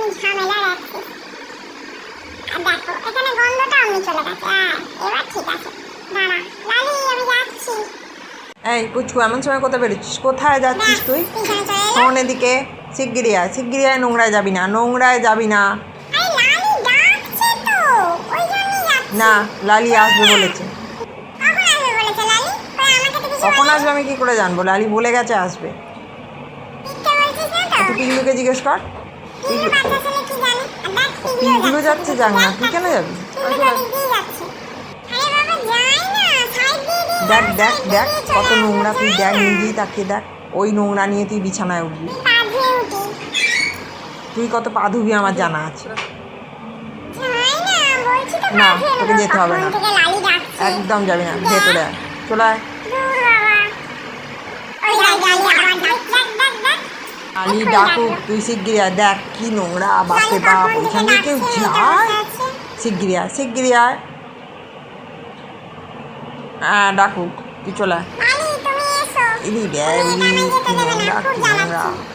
তুমি ঝামেলা রাখছিস। দেখো এখানে গন্ধটা অমনি চলে গেছে। এবার ঠিক আছে, দাঁড়া লালি আমি যাচ্ছি। এই পুচকু, এমন সময় কোথায় বেরোচ্ছিস? কোথায় যাচ্ছিস তুই? পিছনে চলে এলে। ফোন এদিকে। শিগগিরি আয়, শিগগিরি আয়, নোংরায় যাবি না, নোংরায় যাবি না। আরে লালি ডাকছে তো, ওই জন্যই যাচ্ছি। না, লালি আসবে বলেছে। কখন আসবে বলেছে লালি? কই আমাকে তো কিছু কখন বলেনি। আসবে আমি কি করে জানবো? লালি বলে গেছে আসবে। মিথ্যে বলছিস না তো? তুই পিগলুকে জিজ্ঞেস কর। পিগলু বাচ্চা ছেলে কি জানে? আর দেখ পিগলু যাচ্ছে, যাক না, তুই কেন যাবি? পিগলু তো দিক দিয়ে যাচ্ছে। আরে বাবা যাই না, সাইড দিয়ে দিয়ে দেখ যাও, দেখ side দেখ দিয়ে কত চলে নোংরা, আসো, তুই যাই দেখ না। নিজেই তাকিয়ে দেখ। ওই নোংরা নিয়ে তুই বিছানায় উঠবি। পা ধুয়ে উঠি। তুই কত পা ধুবি আমার জানা আছে। যাই না, বলছি তো না, পা ধুয়ে তোকে নেবো। যেতে হবে না। কখন থেকে লালি ডাকছে। একদম যাবি না, ভেতরে আয়, চলে আয়। দূর বাবা। ওই লালি আবার ডাক, দেখ দেখ দেখ। লালি এক্ষুনি ডাকুক, ডাকলো। তুই শিগগিরি আয়, দেখ কি নোংরা, বাপরে লালি বাপ, কখন থেকে ওইখান দিয়ে কেউ ডাকছে, এটা যায়? বসে আছে। শিগগিরি আয়, শিগগিরি আয়। হ্যাঁ ডাকুক, তুই চলে আয়। লালি তুমি এসো। ইরি তুমি ব্যাবরি, এখানে যেতে কি দেবে না, নোংরা, খুব কি নোংরা। জ্বালাচ্ছি।